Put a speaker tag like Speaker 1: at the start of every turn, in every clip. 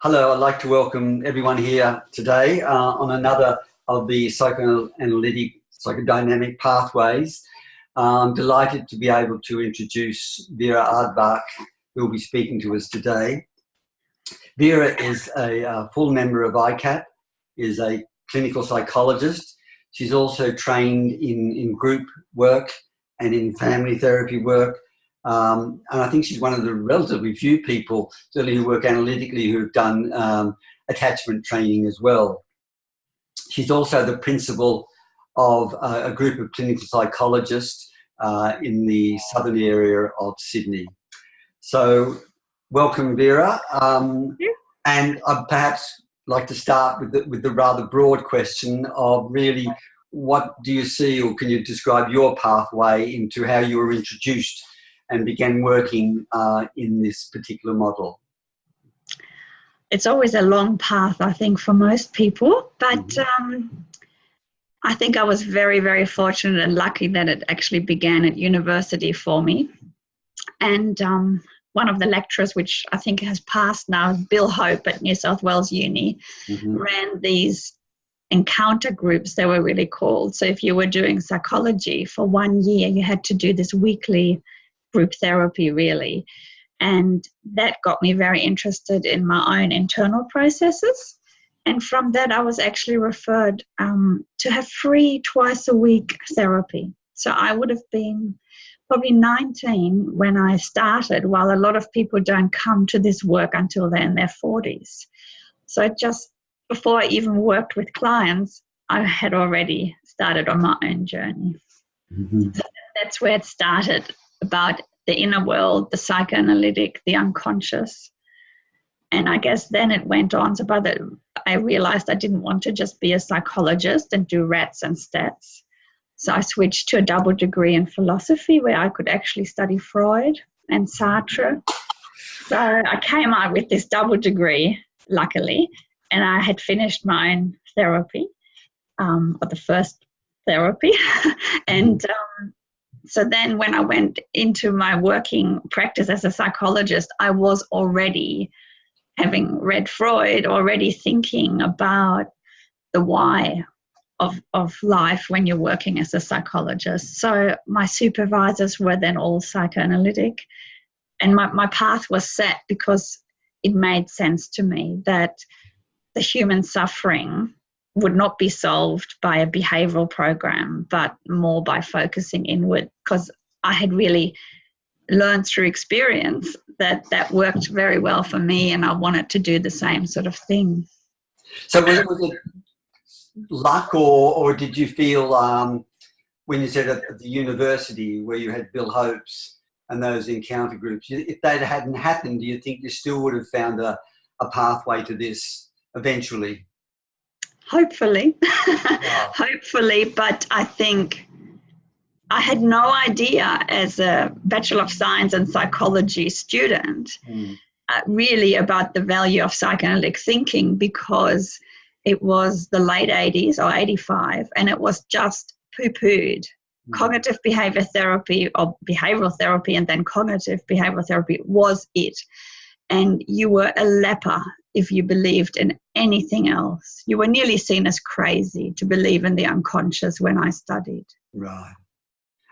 Speaker 1: Hello, I'd like to welcome everyone here today on another of the Psychoanalytic, Psychodynamic pathways. I'm delighted to be able to introduce Vera Auerbach, who will be speaking to us today. Vera is a full member of ICAP, is a clinical psychologist. She's also trained in group work and in family therapy work. And I think she's one of the relatively few people, certainly who work analytically, who've done attachment training as well. She's also the principal of a group of clinical psychologists in the southern area of Sydney. So welcome, Vera. And I'd perhaps like to start with the rather broad question of really, what do you see, or can you describe your pathway into how you were introduced and began working in this particular model?
Speaker 2: It's always a long path, I think, for most people, but I think I was very, very fortunate and lucky that it actually began at university for me. And one of the lecturers, which I think has passed now, Bill Hope at New South Wales Uni, ran these encounter groups, they were really called. So if you were doing psychology for 1 year, you had to do this weekly group therapy, really. And that got me very interested in my own internal processes. And from that, I was actually referred to have free twice-a-week therapy. So I would have been probably 19 when I started, while a lot of people don't come to this work until they're in their 40s. So just before I even worked with clients, I had already started on my own journey. So that's where it started, about the inner world, the psychoanalytic, the unconscious. And I guess then it went on. So by that, I realized I didn't want to just be a psychologist and do rats and stats. So I switched to a double degree in philosophy where I could actually study Freud and Sartre. So I came out with this double degree, luckily, and I had finished my own therapy, or the first therapy. And so then when I went into my working practice as a psychologist, I was already, having read Freud, already thinking about the why of life when you're working as a psychologist. So my supervisors were then all psychoanalytic, and my path was set because it made sense to me that the human suffering would not be solved by a behavioral program, but more by focusing inward, because I had really learned through experience that that worked very well for me, and I wanted to do the same sort of thing.
Speaker 1: So was it luck, or did you feel, when you said at the university where you had Bill Hope's and those encounter groups, if that hadn't happened, do you think you still would have found a pathway to this eventually?
Speaker 2: Hopefully, hopefully, but I think I had no idea as a Bachelor of Science and Psychology student really about the value of psychoanalytic thinking, because it was the late 80s or 85, and it was just poo-pooed. Cognitive behavior therapy or behavioral therapy and then cognitive behavioral therapy was it. And you were a leper if you believed in anything else. You were nearly seen as crazy to believe in the unconscious when I studied.
Speaker 1: Right.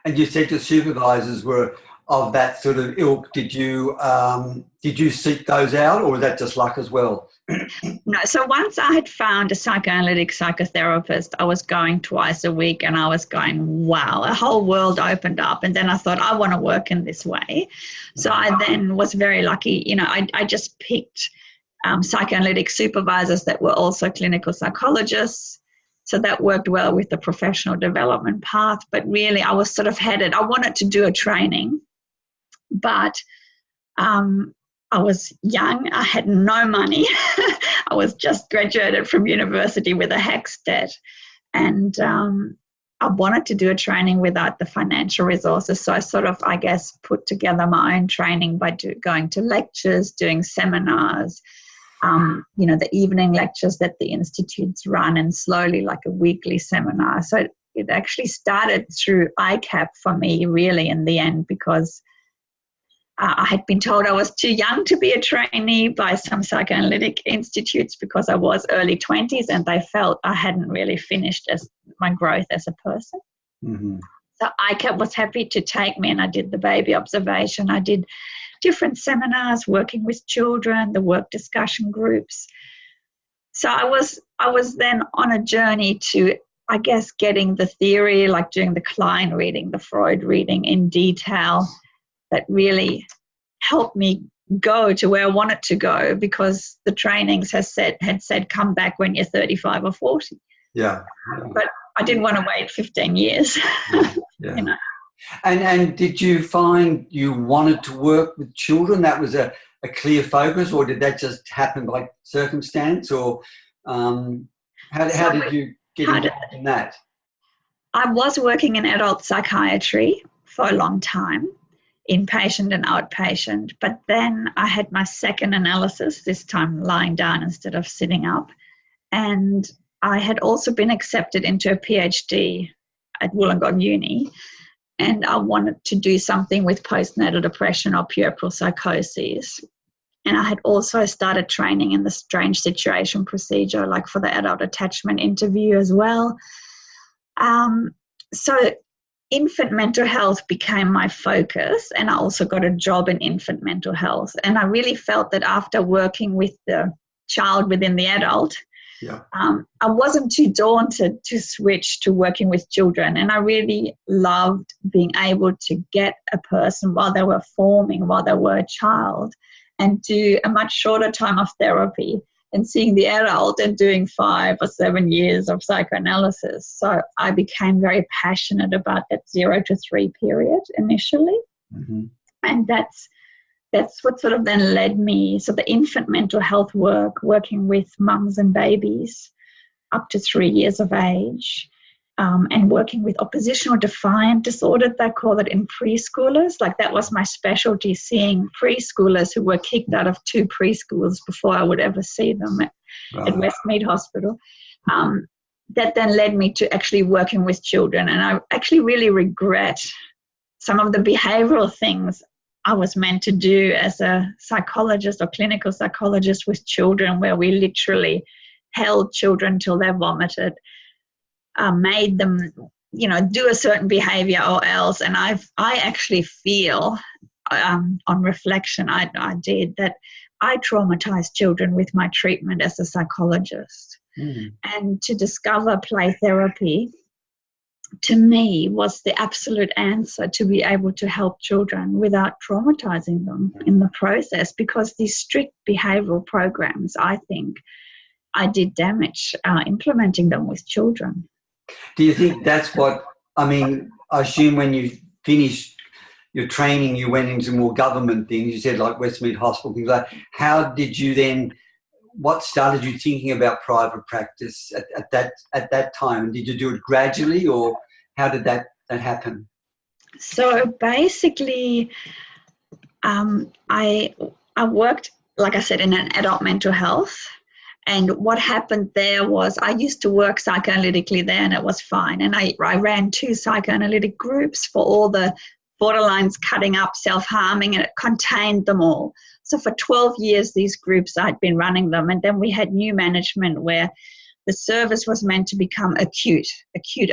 Speaker 1: And you said your supervisors were of that sort of ilk. Did you seek those out, or was that just luck as well?
Speaker 2: No, so once I had found a psychoanalytic psychotherapist, I was going twice a week, and I was going, wow, a whole world opened up. And then I thought, I want to work in this way. So I then was very lucky. You know, I just picked psychoanalytic supervisors that were also clinical psychologists. So that worked well with the professional development path. But really, I was sort of headed, I wanted to do a training, but I was young, I had no money. I was just graduated from university with a HECS debt. And I wanted to do a training without the financial resources. So I sort of, I guess, put together my own training by going to lectures, doing seminars, you know, the evening lectures that the institutes run, and slowly like a weekly seminar. So it actually started through ICAP for me, really, in the end, because I had been told I was too young to be a trainee by some psychoanalytic institutes because I was early 20s, and they felt I hadn't really finished as my growth as a person.
Speaker 1: Mm-hmm.
Speaker 2: So ICAP was happy to take me, and I did the baby observation. I did different seminars working with children, the work discussion groups. So I was then on a journey to, I guess, getting the theory, like doing the Klein reading, the Freud reading in detail, that really helped me go to where I wanted to go, because the trainings had said come back when you're 35 or 40.
Speaker 1: Yeah.
Speaker 2: But I didn't want to wait 15 years.
Speaker 1: Yeah.
Speaker 2: You know.
Speaker 1: And did you find you wanted to work with children? That was a clear focus, or did that just happen by circumstance, or how did you get involved in that?
Speaker 2: I was working in adult psychiatry for a long time, inpatient and outpatient, but then I had my second analysis, this time lying down instead of sitting up, and I had also been accepted into a PhD at Wollongong Uni, and I wanted to do something with postnatal depression or puerperal psychoses. And I had also started training in the strange situation procedure, like for the adult attachment interview as well. So infant mental health became my focus, and I also got a job in infant mental health. And I really felt that after working with the child within the adult, I wasn't too daunted to switch to working with children. And I really loved being able to get a person while they were forming, while they were a child, and do a much shorter time of therapy and seeing the adult and doing 5 or 7 years of psychoanalysis. So I became very passionate about that 0 to 3 period initially. Mm-hmm. And that's what sort of then led me. So the infant mental health work, working with mums and babies up to 3 years of age, and working with oppositional defiant disorder, they call it, in preschoolers. Like, that was my specialty, seeing preschoolers who were kicked out of 2 preschools before I would ever see them at Westmead Hospital. That then led me to actually working with children. And I actually really regret some of the behavioral things I was meant to do as a psychologist or clinical psychologist with children, where we literally held children till they vomited, made them, do a certain behavior or else. And I actually feel, on reflection, I did that I traumatized children with my treatment as a psychologist. Mm. And to discover play therapy, to me, was the absolute answer to be able to help children without traumatizing them in the process, because these strict behavioral programs, I think I did damage implementing them with children.
Speaker 1: Do you think that's what, I assume when you finished your training, you went into more government things, you said like Westmead Hospital, things like that. How did you then, what started you thinking about private practice at that time? And did you do it gradually, or how did that happen? So
Speaker 2: basically, I worked, like I said, in an adult mental health. And what happened there was I used to work psychoanalytically there, and it was fine. And I ran 2 psychoanalytic groups for all the borderlines, cutting up, self-harming, and it contained them all. So for 12 years, these groups, I'd been running them. And then we had new management where the service was meant to become acute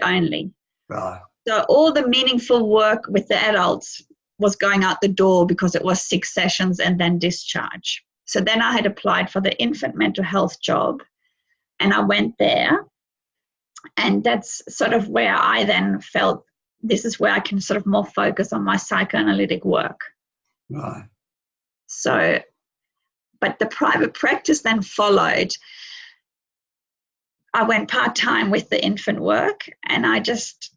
Speaker 2: only. Right. So all the meaningful work with the adults was going out the door because it was 6 sessions and then discharge. So then I had applied for the infant mental health job, and I went there. And that's sort of where I then felt this is where I can sort of more focus on my psychoanalytic work. Right. So, but the private practice then followed. I went part-time with the infant work, and I just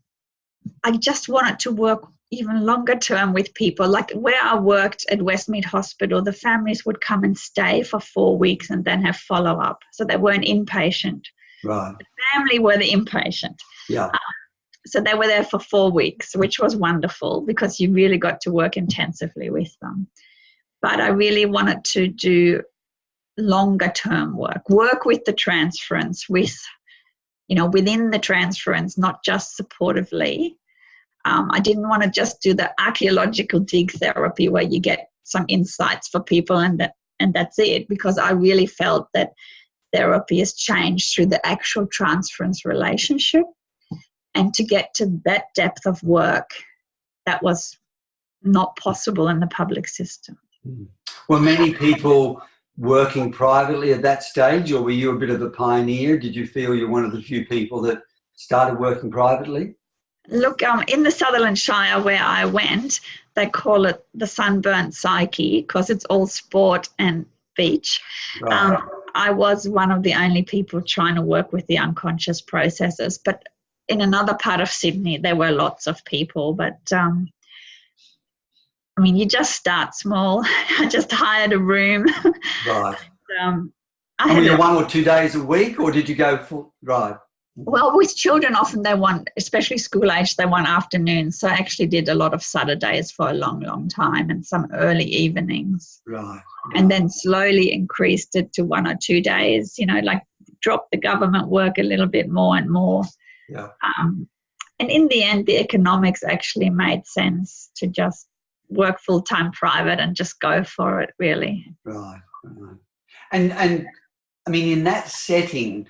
Speaker 2: wanted to work even longer term with people. Like where I worked at Westmead Hospital, the families would come and stay for 4 weeks and then have follow-up. So they weren't inpatient. Right. The family were the inpatient. Yeah. So they were there for 4 weeks, which was wonderful because you really got to work intensively with them. But I really wanted to do longer term work with the transference, within the transference, not just supportively. I didn't want to just do the archaeological dig therapy where you get some insights for people, and that's it, because I really felt that therapy is changed through the actual transference relationship. And to get to that depth of work, that was not possible in the public system.
Speaker 1: Were many people working privately at that stage, or were you a bit of a pioneer? Did you feel you're one of the few people that started working privately?
Speaker 2: Look, in the Sutherland Shire where I went, they call it the sunburnt psyche because it's all sport and beach.
Speaker 1: Right.
Speaker 2: I was one of the only people trying to work with the unconscious processes, but in another part of Sydney, there were lots of people, but I mean, you just start small. I just hired a room.
Speaker 1: Right.
Speaker 2: I
Speaker 1: you 1 or 2 days a week, or did you go full? Right.
Speaker 2: Well, with children, often they want, especially school age, they want afternoons. So I actually did a lot of Saturdays for a long, long time, and some early evenings.
Speaker 1: Right.
Speaker 2: And then slowly increased it to 1 or 2 days, like dropped the government work a little bit more and more.
Speaker 1: Yeah.
Speaker 2: And in the end, the economics actually made sense to just work full-time private and just go for it, really.
Speaker 1: Right. And I mean, in that setting,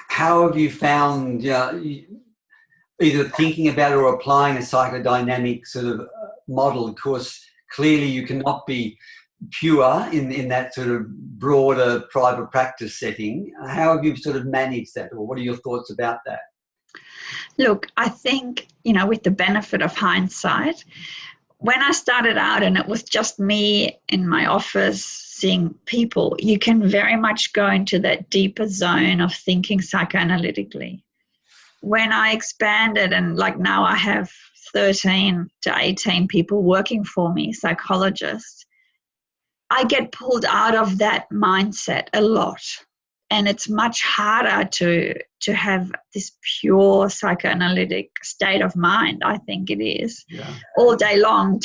Speaker 1: how have you found either thinking about or applying a psychodynamic sort of model? Of course, clearly you cannot be pure in that sort of broader private practice setting. How have you sort of managed that, or what are your thoughts about that?
Speaker 2: Look, I think, with the benefit of hindsight, when I started out and it was just me in my office seeing people, you can very much go into that deeper zone of thinking psychoanalytically. When I expanded and like now I have 13 to 18 people working for me, psychologists, I get pulled out of that mindset a lot. And it's much harder to have this pure psychoanalytic state of mind, I think it is, all day long,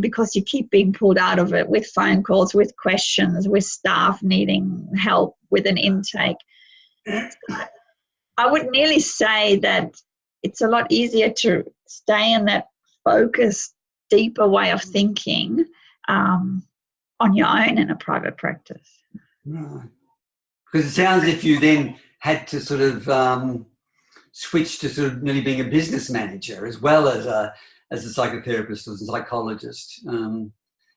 Speaker 2: because you keep being pulled out of it with phone calls, with questions, with staff needing help with an intake. I would nearly say that it's a lot easier to stay in that focused, deeper way of thinking on your own in a private practice.
Speaker 1: Right. Because it sounds as if you then had to sort of switch to sort of nearly being a business manager as well as a psychotherapist or a psychologist.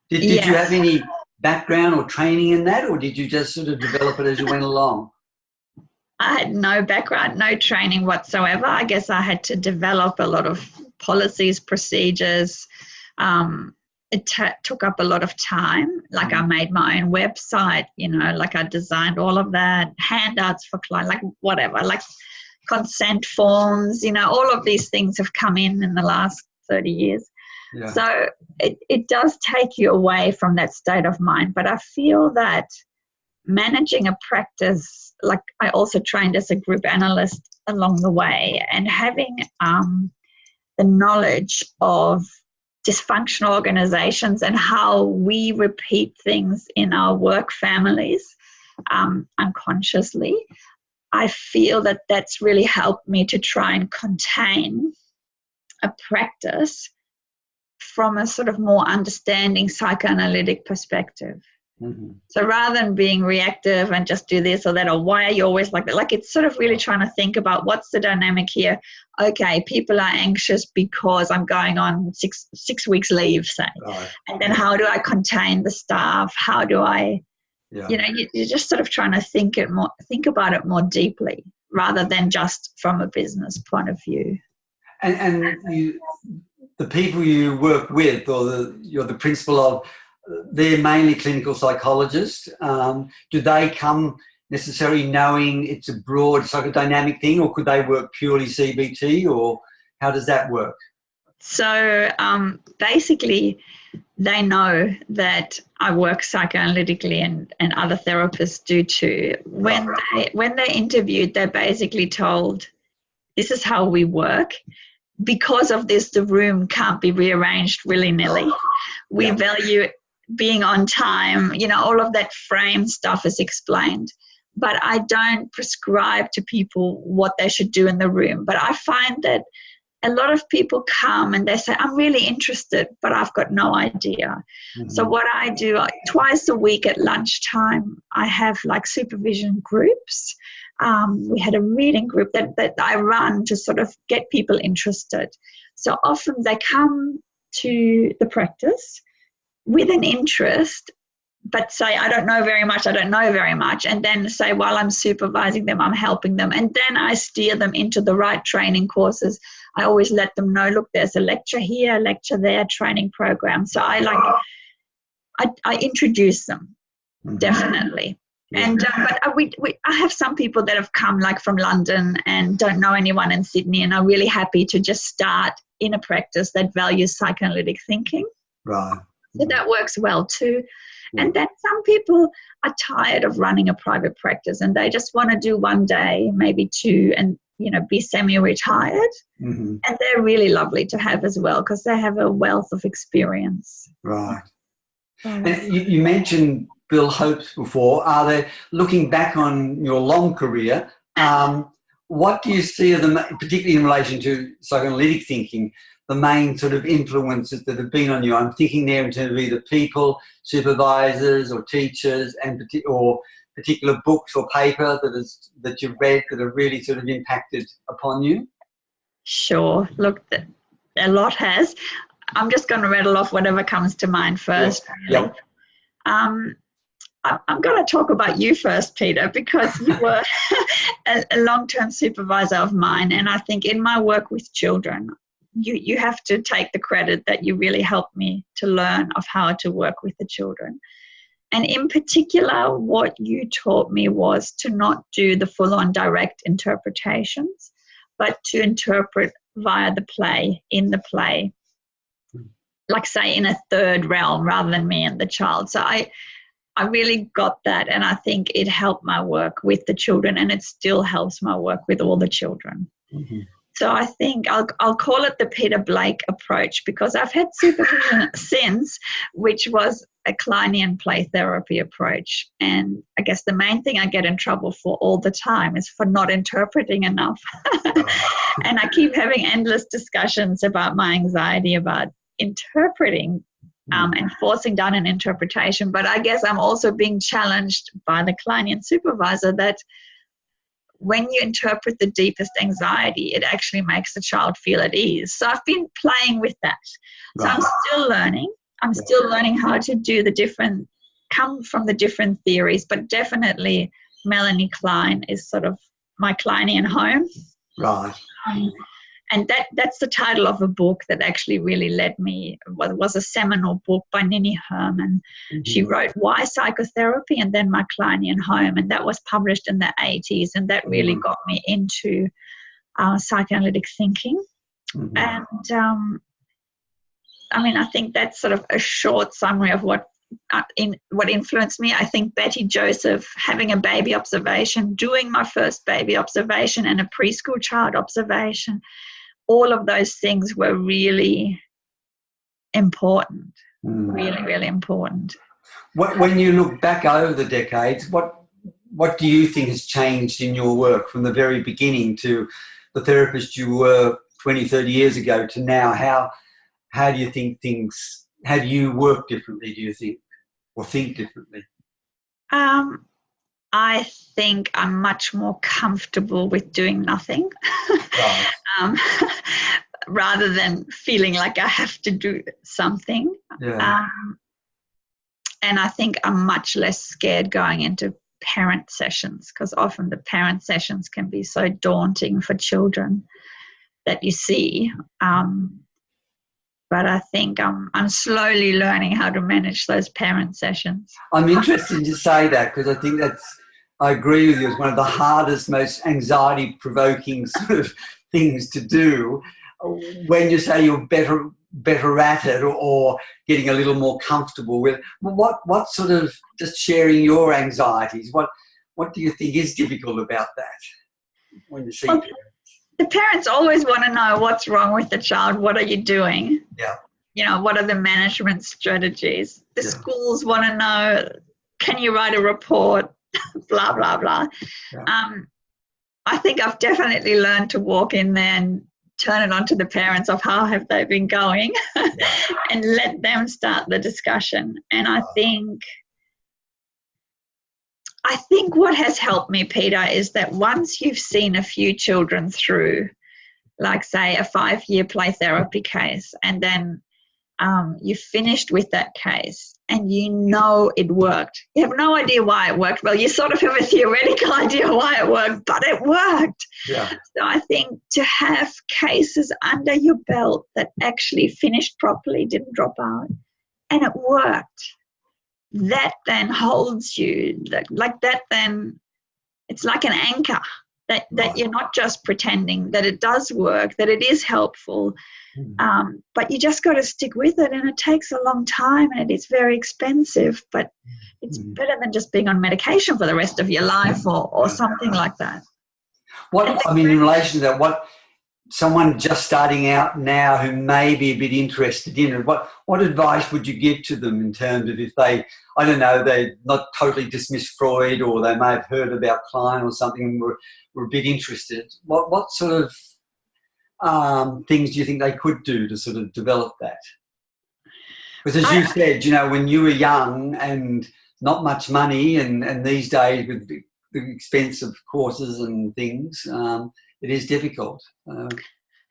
Speaker 1: Did you have any background or training in that, or did you just sort of develop it as you went along?
Speaker 2: I had no background, no training whatsoever. I guess I had to develop a lot of policies, procedures. It took up a lot of time. Like I made my own website, like I designed all of that, handouts for clients, like whatever, like consent forms, all of these things have come in the last 30 years. Yeah. So it does take you away from that state of mind. But I feel that managing a practice, like I also trained as a group analyst along the way, and having the knowledge of dysfunctional organizations and how we repeat things in our work families unconsciously, I feel that that's really helped me to try and contain a practice from a sort of more understanding psychoanalytic perspective. Mm-hmm. So rather than being reactive and just do this or that, or why are you always like that? Like it's sort of really trying to think about what's the dynamic here. Okay, people are anxious because I'm going on six weeks leave, say. Right. And then how do I contain the staff? How do I, you're just sort of trying to think about it more deeply rather than just from a business point of view.
Speaker 1: And the people you work with, or you're the principal of, they're mainly clinical psychologists. Do they come necessarily knowing it's a broad psychodynamic thing, or could they work purely CBT, or how does that work? So
Speaker 2: basically, they know that I work psychoanalytically and other therapists do too. When they're interviewed, they're basically told, this is how we work. Because of this, the room can't be rearranged willy-nilly. We value being on time, all of that frame stuff is explained. But I don't prescribe to people what they should do in the room. But I find that a lot of people come and they say, I'm really interested, but I've got no idea.
Speaker 1: Mm-hmm.
Speaker 2: So what I do, twice a week at lunchtime, I have like supervision groups. We had a reading group that I run to sort of get people interested. So often they come to the practice with an interest, but say, I don't know very much, and then say, while I'm supervising them, I'm helping them, and then I steer them into the right training courses. I always let them know, look, there's a lecture here, a lecture there, training program. So I introduce them, definitely. Yeah. And but I have some people that have come like from London and don't know anyone in Sydney and are really happy to just start in a practice that values psychoanalytic thinking.
Speaker 1: Right.
Speaker 2: So that works well too. Yeah. And then some people are tired of running a private practice and they just want to do one day, maybe two, and be semi-retired. Mm-hmm. And they're really lovely to have as well because they have a wealth of experience.
Speaker 1: Right. And you mentioned Bill Hopes before. Are they, looking back on your long career, what do you see of them, particularly in relation to psychoanalytic thinking, the main sort of influences that have been on you? I'm thinking there in terms of either people, supervisors or teachers, or particular books or paper that you've read that have really sort of impacted upon you. Sure. Look, a lot has. I'm just going to rattle off whatever comes to mind first. Yeah. Really. Yep. I'm going to talk about you first, Peter, because you were a long-term supervisor of mine. And I think in my work with children, you have to take the credit that you really helped me to learn of how to work with the children. And in particular, what you taught me was to not do the full-on direct interpretations, but to interpret via the play, in the play, like say in a third realm rather than me and the child. So I really got that, and I think it helped my work with the children, and it still helps my work with all the children. Mm-hmm. So I think I'll call it the Peter Blake approach, because I've had supervision since, which was a Kleinian play therapy approach. And I guess the main thing I get in trouble for all the time is for not interpreting enough. And I keep having endless discussions about my anxiety about interpreting and forcing down an interpretation. But I guess I'm also being challenged by the Kleinian supervisor that when you interpret the deepest anxiety, it actually makes the child feel at ease. So I've been playing with that. So I'm still learning. I'm still learning how to do come from the different theories, but definitely Melanie Klein is sort of my Kleinian home. Right. And that's the title of a book that actually really led me. It was a seminal book by Nini Herman. Mm-hmm. She wrote Why Psychotherapy and then My Kleinian Home, and that was published in the 80s, and that really got me into psychoanalytic thinking. Mm-hmm. And I think that's sort of a short summary of what influenced me. I think Betty Joseph, having a baby observation, doing my first baby observation and a preschool child observation, all of those things were really important, really, really important. When you look back over the decades, what do you think has changed in your work from the very beginning to the therapist you were 20, 30 years ago to now? How do you think how do you work differently, do you think, or think differently? I think I'm much more comfortable with doing nothing. Right. Rather than feeling like I have to do something. Yeah. And I think I'm much less scared going into parent sessions, because often the parent sessions can be so daunting for children that you see. But I think I'm slowly learning how to manage those parent sessions. I'm interested to say that, because I think I agree with you, it's one of the hardest, most anxiety-provoking sort of things to do. When you say you're better at it, or getting a little more comfortable with it, what sort of, just sharing your anxieties, what do you think is difficult about that when you see parents? The parents always want to know what's wrong with the child. What are you doing? Yeah. What are the management strategies? The schools want to know, can you write a report? Blah, blah, blah. Yeah. I think I've definitely learned to walk in there and
Speaker 2: turn it on to the parents of how have they been going and let them start the discussion. And I think what has helped me, Peter, is that once you've seen a few children through, like say a 5-year play therapy case, and then you've finished with that case and you know it worked. You have no idea why it worked. Well, you sort of have a theoretical idea why it worked, but it worked.
Speaker 1: Yeah.
Speaker 2: So I think to have cases under your belt that actually finished properly, didn't drop out, and it worked, that then holds you. Then it's like an anchor that you're not just pretending that it does work, that it is helpful, but you just got to stick with it, and it takes a long time and it is very expensive, but it's better than just being on medication for the rest of your life or something like that.
Speaker 1: In relation to that, what someone just starting out now who may be a bit interested in it, what advice would you give to them in terms of if they, I don't know, they not totally dismissed Freud, or they may have heard about Klein or something and were a bit interested? What sort of things do you think they could do to sort of develop that? Because as you said, you know, when you were young and not much money, and these days with the expense of courses and things, it is difficult.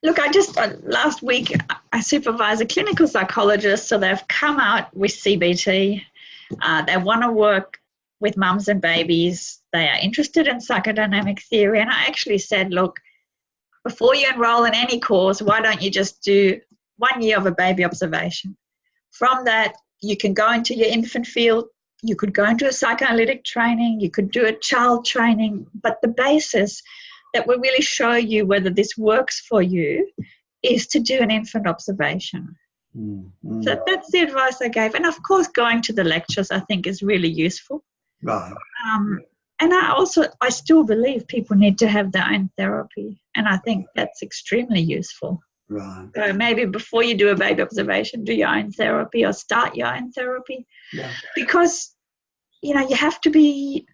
Speaker 2: Look, I just, last week, I supervise a clinical psychologist, so they've come out with CBT. They want to work with mums and babies. They are interested in psychodynamic theory. And I actually said, look, before you enroll in any course, why don't you just do 1 year of a baby observation? From that, you can go into your infant field. You could go into a psychoanalytic training. You could do a child training. But the basis that will really show you whether this works for you is to do an infant observation. So that's the advice I gave. And of course, going to the lectures I think is really useful.
Speaker 1: Right.
Speaker 2: And I still believe people need to have their own therapy. And I think that's extremely useful.
Speaker 1: Right.
Speaker 2: So maybe before you do a baby observation, do your own therapy or start your own therapy.
Speaker 1: Yeah.
Speaker 2: Because, you know, you have to be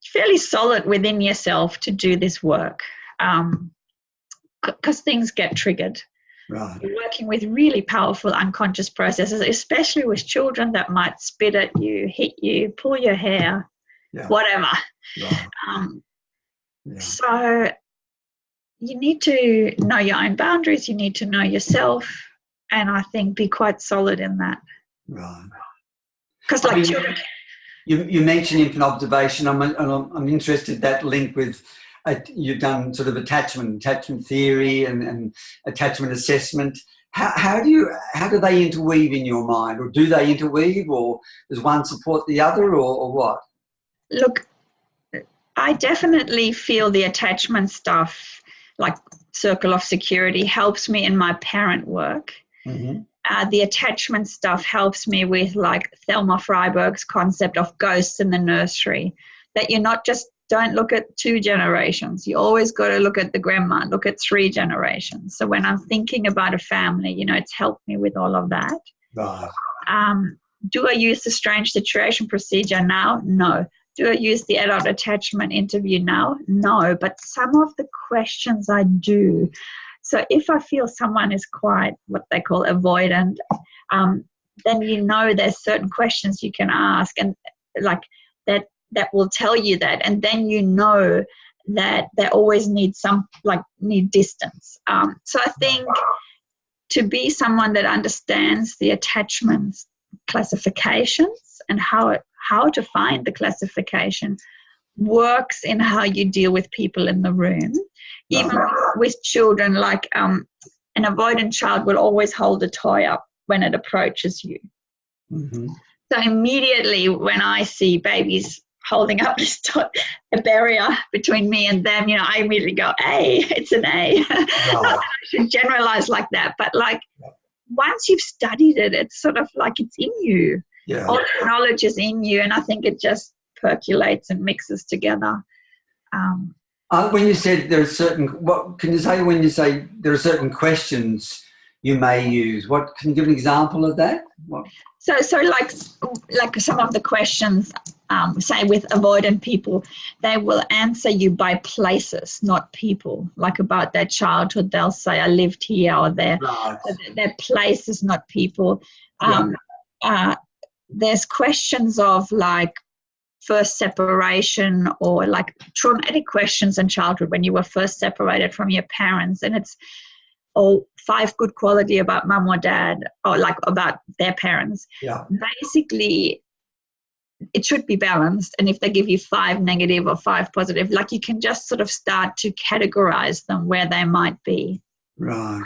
Speaker 2: fairly solid within yourself to do this work, because things get triggered.
Speaker 1: Right.
Speaker 2: You're working with really powerful unconscious processes, especially with children that might spit at you, hit you, pull your hair, whatever.
Speaker 1: Right.
Speaker 2: So you need to know your own boundaries. You need to know yourself, and I think be quite solid in that.
Speaker 1: Right.
Speaker 2: Because children.
Speaker 1: You mentioned infant observation. I'm interested in that link with you've done sort of attachment theory and attachment assessment. How do they interweave in your mind, or do they interweave, or does one support the other, or what?
Speaker 2: Look, I definitely feel the attachment stuff, like circle of security, helps me in my parent work.
Speaker 1: Mm-hmm.
Speaker 2: The attachment stuff helps me with like Thelma Freiberg's concept of ghosts in the nursery, that you're not just, don't look at 2 generations. You always got to look at the grandma, look at 3 generations. So when I'm thinking about a family, you know, it's helped me with all of that.
Speaker 1: Right.
Speaker 2: Do I use the strange situation procedure now? No. Do I use the adult attachment interview now? No. But some of the questions I do. So if I feel someone is quite what they call avoidant, then you know there's certain questions you can ask, and like that will tell you that, and then you know that they always need need distance. So I think to be someone that understands the attachments classifications and how to find the classification works in how you deal with people in the room. Even with children, like an avoidant child will always hold a toy up when it approaches you.
Speaker 1: Mm-hmm.
Speaker 2: So immediately when I see babies holding up this a barrier between me and them, you know, I immediately go, A, it's an A. Not that I should generalize like that, but like once you've studied it, it's sort of like it's in you.
Speaker 1: Yeah.
Speaker 2: All the knowledge is in you, and I think it just percolates and mixes together.
Speaker 1: When you said there are certain, what can you say when you say there are certain questions you may use? What can you give an example of that? What?
Speaker 2: So like some of the questions say with avoidant people, they will answer you by places, not people. Like about their childhood, they'll say, I lived here or there.
Speaker 1: Right.
Speaker 2: So they're places, not people. There's questions of like first separation or like traumatic questions in childhood when you were first separated from your parents, and it's 5 good quality about mum or dad, or like about their parents.
Speaker 1: Yeah.
Speaker 2: Basically, it should be balanced, and if they give you 5 negative or 5 positive, like you can just sort of start to categorize them where they might be.
Speaker 1: Right.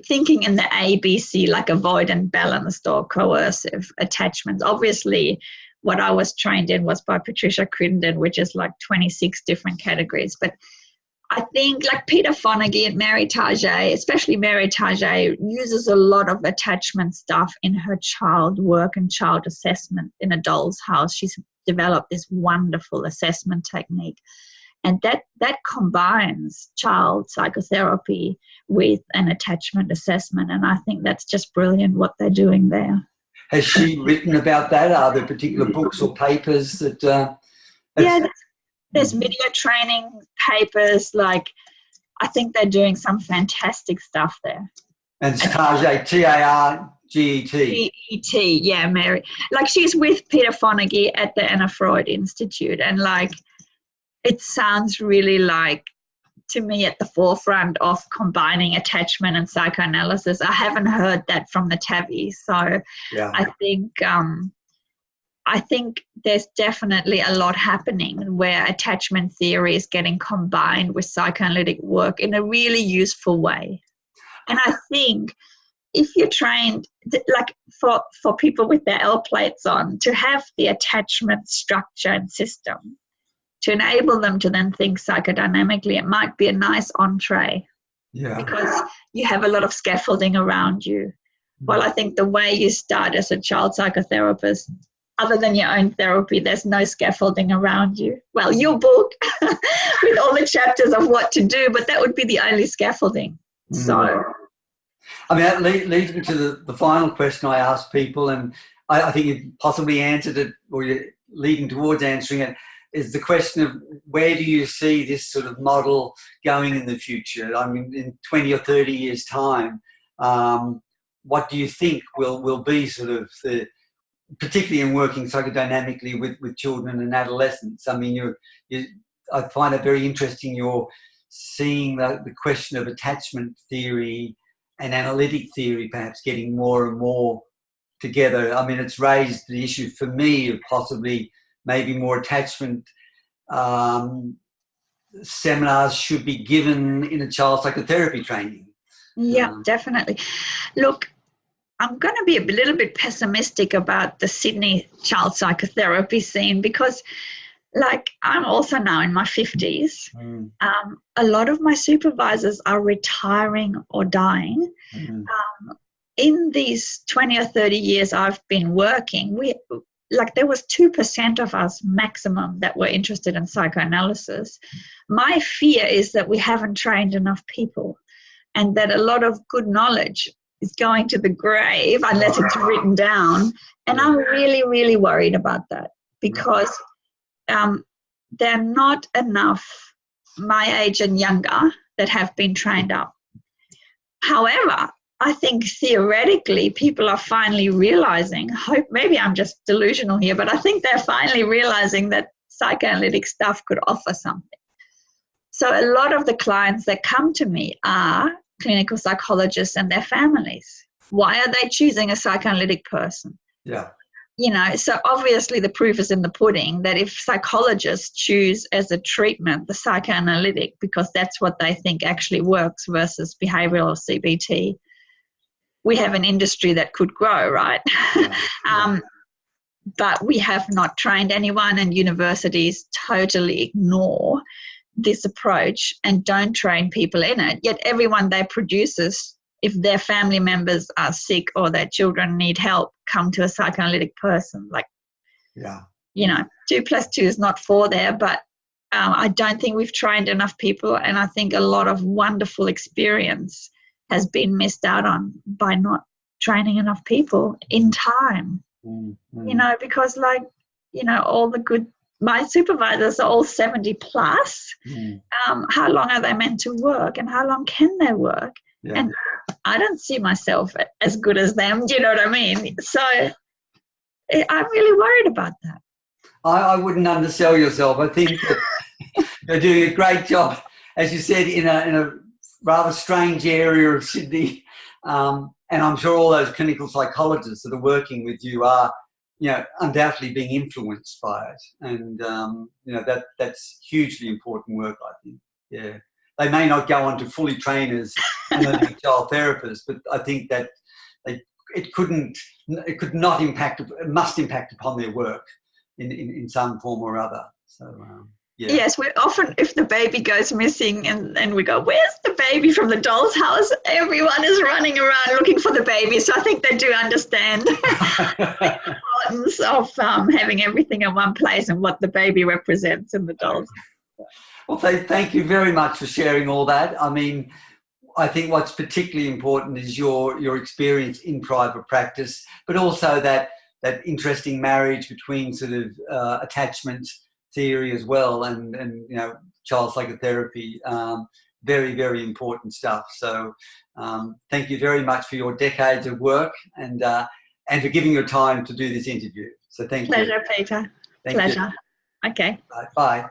Speaker 2: Thinking in the ABC, like avoidant, balanced, or coercive attachments. Obviously, what I was trained in was by Patricia Crittenden, which is like 26 different categories. But I think like Peter Fonagy and Mary Target, especially Mary Target, uses a lot of attachment stuff in her child work and child assessment in A Doll's House. She's developed this wonderful assessment technique. And that combines child psychotherapy with an attachment assessment. And I think that's just brilliant what they're doing there.
Speaker 1: Has she written about that? Are there particular books or papers that...
Speaker 2: Yeah, there's video training papers. Like, I think they're doing some fantastic stuff there.
Speaker 1: And Target, Target.
Speaker 2: G-E-T, yeah, Mary. Like, she's with Peter Fonagy at the Anna Freud Institute. And, like, it sounds really like, to me, at the forefront of combining attachment and psychoanalysis. I haven't heard that from the TAVI. So yeah. I think there's definitely a lot happening where attachment theory is getting combined with psychoanalytic work in a really useful way. And I think if you're trained, like for people with their L plates on, to have the attachment structure and system to enable them to then think psychodynamically, it might be a nice entree. Yeah. Because you have a lot of scaffolding around you. Well, I think the way you start as a child psychotherapist, other than your own therapy, there's no scaffolding around you. Well, your book with all the chapters of what to do, but that would be the only scaffolding. So,
Speaker 1: I mean, that leads me to the final question I ask people, and I think you possibly answered it, or you're leading towards answering it, is the question of where do you see this sort of model going in the future? I mean, in 20 or 30 years' time, what do you think will be sort of the, particularly in working psychodynamically with children and adolescents? I mean, I find it very interesting you're seeing the question of attachment theory and analytic theory perhaps getting more and more together. I mean, it's raised the issue for me of possibly maybe more attachment seminars should be given in a child psychotherapy training.
Speaker 2: Yeah, definitely. Look, I'm going to be a little bit pessimistic about the Sydney child psychotherapy scene because, like, I'm also now in my 50s. A lot of my supervisors are retiring or dying. In these 20 or 30 years I've been working, there was 2% of us maximum that were interested in psychoanalysis. My fear is that we haven't trained enough people and that a lot of good knowledge is going to the grave unless it's written down. And I'm really, really worried about that because there are not enough my age and younger that have been trained up. However, I think theoretically people are finally realizing, maybe I'm just delusional here, but I think they're finally realizing that psychoanalytic stuff could offer something. So a lot of the clients that come to me are clinical psychologists and their families. Why are they choosing a psychoanalytic person? Yeah. You know, so obviously the proof is in the pudding that if psychologists choose as a treatment the psychoanalytic because that's what they think actually works versus behavioral or CBT, we have an industry that could grow, right? But we have not trained anyone, and universities totally ignore this approach and don't train people in it. Yet everyone they produce, if their family members are sick or their children need help, come to a psychoanalytic person. Like, you know, 2 + 2 is not 4 there, but I don't think we've trained enough people, and I think a lot of wonderful experience has been missed out on by not training enough people in time. you know, because like, you know, my supervisors are all 70 plus. How long are they meant to work, and how long can they work? Yeah. And I don't see myself as good as them. Do you know what I mean? So I'm really worried about that. I
Speaker 1: wouldn't undersell yourself. I think that you're doing a great job, as you said, in a rather strange area of Sydney. And I'm sure all those clinical psychologists that are working with you are, you know, undoubtedly being influenced by it. And, you know, that's hugely important work, I think. Yeah. They may not go on to fully train as analytic child therapists, but I think that it must impact upon their work in some form or other. So, yeah.
Speaker 2: Yes, we often, if the baby goes missing and we go, where's the baby from the doll's house? Everyone is running around looking for the baby. So I think they do understand the importance of having everything in one place and what the baby represents in the dolls.
Speaker 1: Well, thank you very much for sharing all that. I mean, I think what's particularly important is your experience in private practice, but also that interesting marriage between sort of attachment theory as well and you know, child psychotherapy. Very, very important stuff. So thank you very much for your decades of work and for giving your time to do this interview. So thank you.
Speaker 2: Pleasure, Peter. Pleasure. Okay.
Speaker 1: Bye.